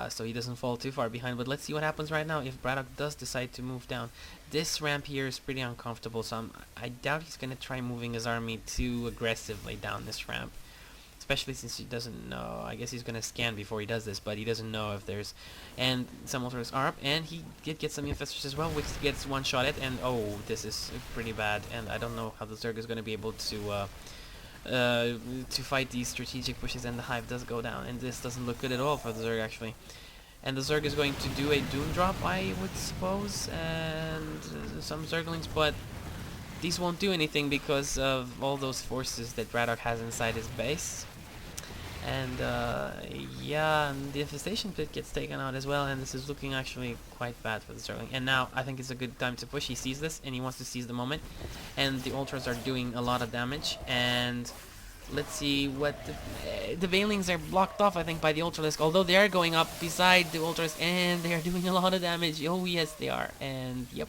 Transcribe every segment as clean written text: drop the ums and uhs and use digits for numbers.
so he doesn't fall too far behind. But let's see what happens right now if Bratok does decide to move down. This ramp here is pretty uncomfortable, so I doubt he's going to try moving his army too aggressively down this ramp. Especially since he doesn't know. I guess he's going to scan before he does this, but he doesn't know if there's... And some ultras are up, and he did get some infestors as well, which gets one-shotted, and oh, this is pretty bad. And I don't know how the Zerg is going to be able to fight these strategic pushes, and the hive does go down, and this doesn't look good at all for the Zerg actually. And the Zerg is going to do a Doom drop, I would suppose, and some Zerglings, but these won't do anything because of all those forces that Bratok has inside his base. And yeah, and the infestation pit gets taken out as well, and this is looking actually quite bad for the Zergling. And now I think it's a good time to push. He sees this and he wants to seize the moment, and the ultras are doing a lot of damage. And let's see what the Veilings are blocked off, I think, by the Ultralisk, although they are going up beside the ultras, and they are doing a lot of damage. Oh yes, they are. And yep,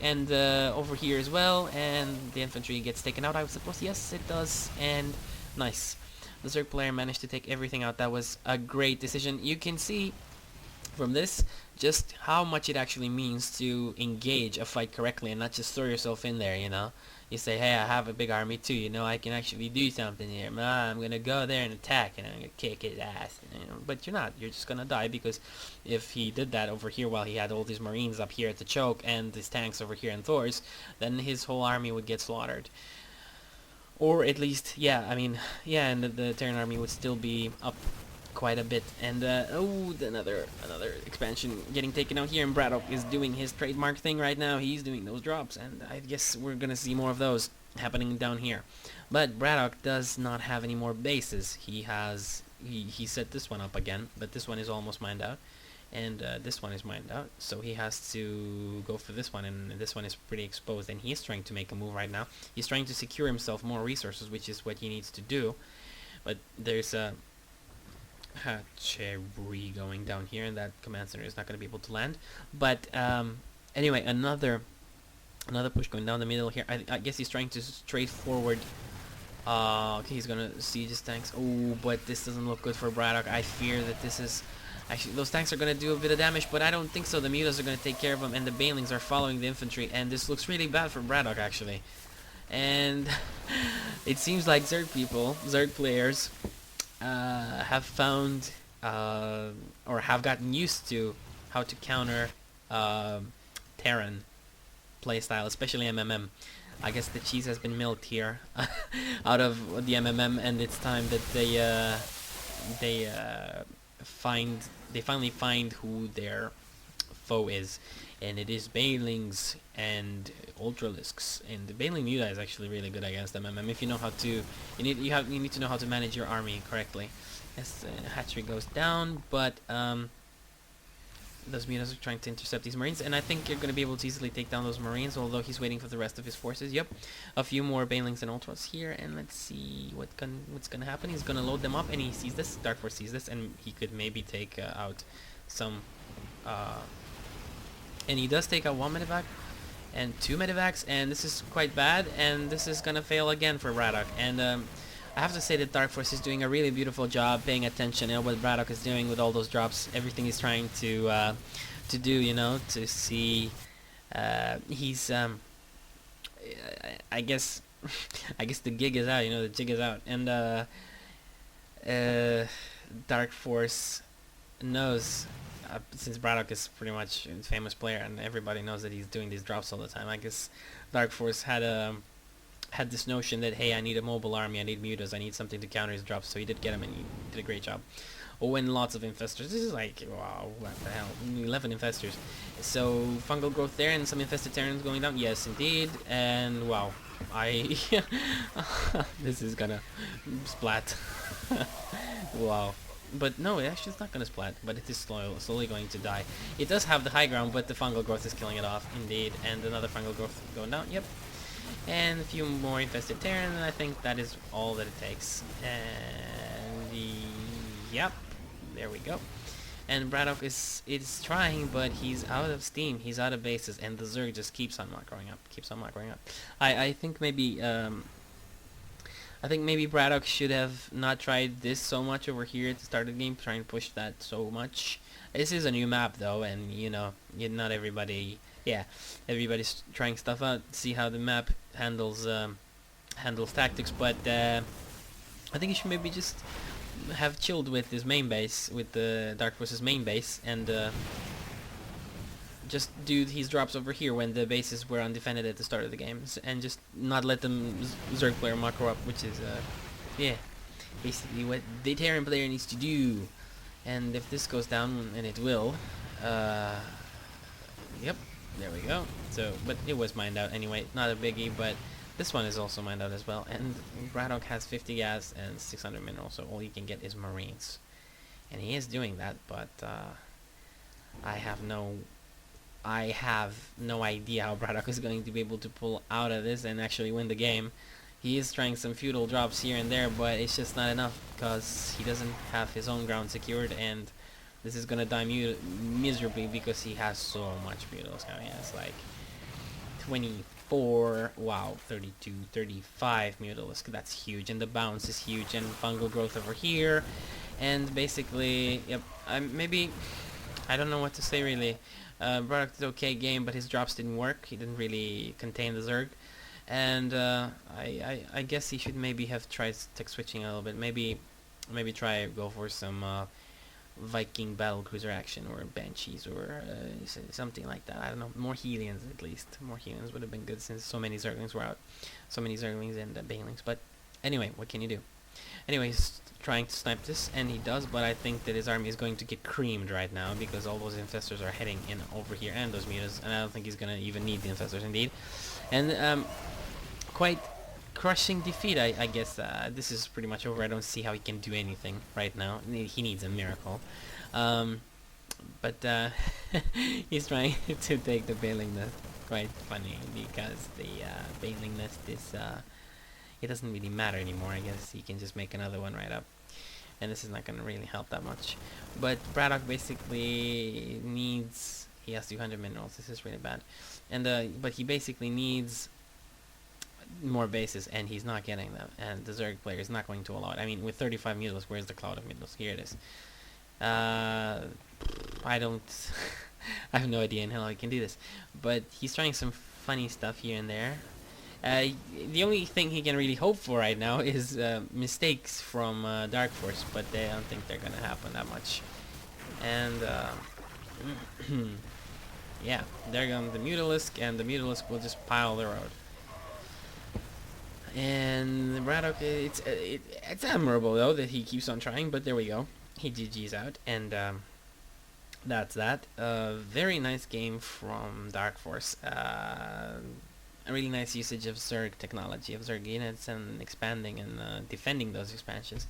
and over here as well, and the infantry gets taken out, I suppose. Yes, it does. And nice. The Zerg player managed to take everything out. That was a great decision. You can see from this just how much it actually means to engage a fight correctly and not just throw yourself in there, you know. You say, hey, I have a big army too, you know, I can actually do something here. I'm going to go there and attack, and I'm going to kick his ass. You know? But you're not. You're just going to die, because if he did that over here while he had all these Marines up here at the choke and these tanks over here and Thors, then his whole army would get slaughtered. Or at least, yeah, I mean, yeah, and the Terran army would still be up quite a bit. And oh, another expansion getting taken out here, and Bratok is doing his trademark thing right now. He's doing those drops, and I guess we're gonna see more of those happening down here. But Bratok does not have any more bases. He set this one up again, but this one is almost mined out. And this one is mined out, so he has to go for this one, and this one is pretty exposed, and he's trying to make a move right now. He's trying to secure himself more resources, which is what he needs to do. But there's a hatchery going down here, and that command center is not going to be able to land. But anyway, another push going down the middle here. I guess he's trying to straight forward. Okay, he's gonna siege his tanks. Oh, but this doesn't look good for Bratok. I fear that this is... Actually, those tanks are going to do a bit of damage, but I don't think so. The mutas are going to take care of them, and the Banelings are following the infantry, and this looks really bad for Bratok, actually. And it seems like Zerg players, have found, or have gotten used to how to counter Terran playstyle, especially MMM. I guess the cheese has been milked here out of the MMM, and it's time that they finally find who their foe is, and it is Banelings and Ultralisks. And the Baneling Muta is actually really good against MMM if you know how to. You need to know how to manage your army correctly. As hatchery goes down, but those mutas are trying to intercept these Marines, and I think you're going to be able to easily take down those Marines, although he's waiting for the rest of his forces. Yep, a few more Banelings and Ultras here, and let's see what's going to happen. He's going to load them up, and he sees this. Darkforce sees this, and he could maybe take out some... and he does take out one medevac and two medevacs, and this is quite bad, and this is going to fail again for Bratok. And I have to say that Darkforce is doing a really beautiful job paying attention at what Bratok is doing with all those drops. Everything he's trying to do, you know, to see. He's I guess the gig is out. You know, the jig is out, and Darkforce knows. Since Bratok is pretty much a famous player, and everybody knows that he's doing these drops all the time, I guess Darkforce had this notion that, hey, I need a mobile army, I need mutas, I need something to counter his drops, so he did get him, and he did a great job. Oh, and lots of infestors. This is like, wow, what the hell, 11 infestors. So, fungal growth there, and some infested Terrans going down, yes, indeed, and wow, this is gonna splat. Wow. But no, it actually is not gonna splat, but it is slowly going to die. It does have the high ground, but the fungal growth is killing it off, indeed, and another fungal growth going down, yep. And a few more infested Terran, and I think that is all that it takes. And yep, there we go. And Bratok is trying, but he's out of steam, he's out of bases, and the Zerg just keeps on not growing up, I think maybe I think maybe Bratok should have not tried this so much over here at the start of the game, trying to push that so much. This is a new map though, and not everybody, yeah, everybody's trying stuff out, see how the map handles tactics. But I think you should maybe just have chilled with his main base, with the Darkforce's main base, and just do these drops over here when the bases were undefended at the start of the game, and just not let them Zerg player macro up, which is yeah, basically what the Terran player needs to do. And if this goes down, and it will, yep, there we go. So, but it was mined out anyway, not a biggie, but this one is also mined out as well. And Bratok has 50 gas and 600 minerals, so all you can get is Marines. And he is doing that, but I have no idea how Bratok is going to be able to pull out of this and actually win the game. He is trying some feudal drops here and there, but it's just not enough because he doesn't have his own ground secured, and this is gonna die miserably because he has so much feudals coming in. It's like 24, wow, 32, 35 Mutalisk. That's huge, and the bounce is huge, and fungal growth over here, and basically, yep. Maybe I don't know what to say really. Bratok did okay game, but his drops didn't work. He didn't really contain the Zerg, and I guess he should maybe have tried tech switching a little bit. Maybe go for some Viking battlecruiser action, or Banshees, or something like that. I don't know. More Helions at least. More Helions would have been good since so many Zerglings were out. So many Zerglings and Banelings. But anyway, what can you do? Anyway, he's trying to snipe this, and he does, but I think that his army is going to get creamed right now because all those infestors are heading in over here, and those mutas, and I don't think he's going to even need the infestors indeed. And quite crushing defeat, I guess. This is pretty much over. I don't see how he can do anything right now. He needs a miracle. But he's trying to take the Baneling Nest. Quite funny because the Baneling Nest is it doesn't really matter anymore. I guess he can just make another one right up, and this is not going to really help that much. But Bratok basically needs, he has 200 minerals. This is really bad, and but he basically needs more bases, and he's not getting them, and the Zerg player is not going to allow it. I mean, with 35 Mutals, where's the cloud of Mutals? Here it is. I don't I have no idea in how he can do this, but he's trying some funny stuff here and there. The only thing he can really hope for right now is mistakes from Darkforce, but I don't think they're gonna happen that much. And yeah, they're going the Mutalisk, and the Mutalisk will just pile the road. And Bratok, it's admirable though that he keeps on trying, but there we go. He GG's out, and that's that. Very nice game from Darkforce. A really nice usage of Zerg technology, of Zerg units, and expanding and defending those expansions.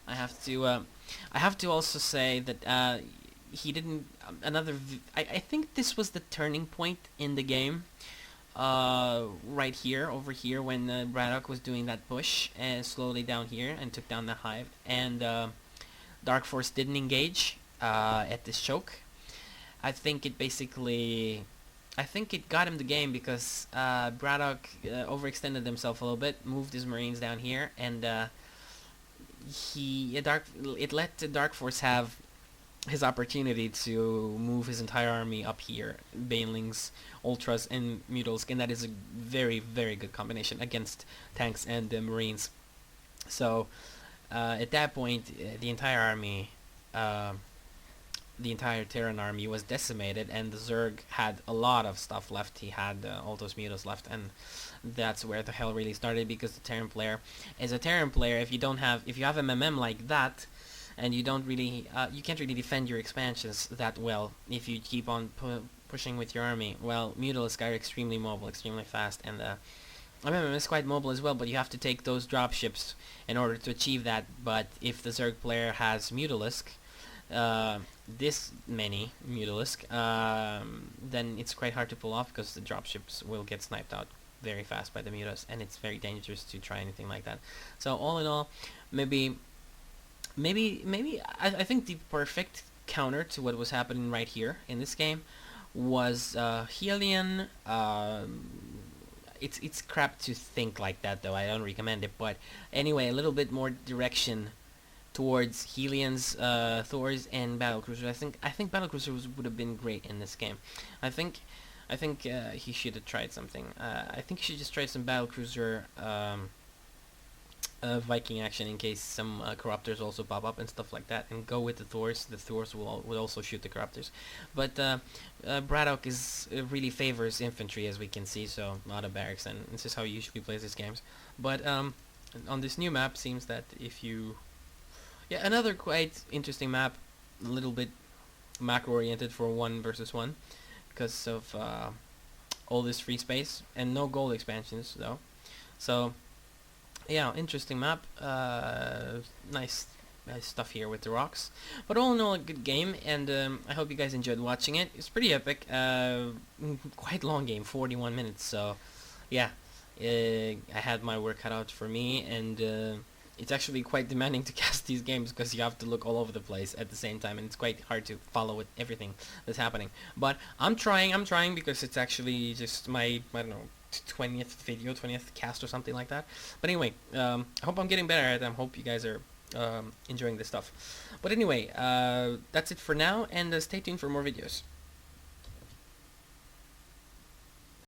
I have to also say that he didn't I think this was the turning point in the game. Right here, over here, when Bratok was doing that push slowly down here and took down the hive, and Darkforce didn't engage at this choke. I think it got him the game because Bratok overextended himself a little bit, moved his Marines down here, and it let Darkforce have his opportunity to move his entire army up here, Banelings, Ultras, and Mutalisk, and that is a very, very good combination against tanks and Marines. So at that point, the entire army, the entire Terran army was decimated, and the Zerg had a lot of stuff left. He had all those Mutas left, and that's where the hell really started, because the Terran player is a Terran player. If you have MMM like that, and you don't really, you can't really defend your expansions that well if you keep on pushing with your army. Well, Mutalisk are extremely mobile, extremely fast, and MMM is quite mobile as well, but you have to take those dropships in order to achieve that. But if the Zerg player has Mutalisk, this many Mutalisk, then it's quite hard to pull off, because the dropships will get sniped out very fast by the Mutas, and it's very dangerous to try anything like that. So all in all, maybe I think the perfect counter to what was happening right here in this game was Helion, it's crap to think like that though. I don't recommend it. But anyway, a little bit more direction towards Helions, Thors, and Battlecruisers. I think Battlecruisers would have been great in this game. I think he should have tried something. I think he should just try some Battlecruiser Viking action in case some corruptors also pop up and stuff like that, and go with the Thors. The Thors will also shoot the corruptors, but Bratok really favors infantry, as we can see, so not a barracks, and this is how he usually plays his games. But on this new map, seems that if you another quite interesting map, a little bit macro oriented for 1 versus 1 because of all this free space and no gold expansions though. So yeah, interesting map. Nice stuff here with the rocks. But all in all, a good game, and I hope you guys enjoyed watching it. It's pretty epic. Quite long game, 41 minutes. So yeah, I had my work cut out for me, and it's actually quite demanding to cast these games because you have to look all over the place at the same time, and it's quite hard to follow with everything that's happening. But I'm trying because it's actually just my, I don't know, 20th video, 20th cast or something like that. But anyway, I hope I'm getting better at it. I hope you guys are enjoying this stuff. But anyway, that's it for now, and stay tuned for more videos.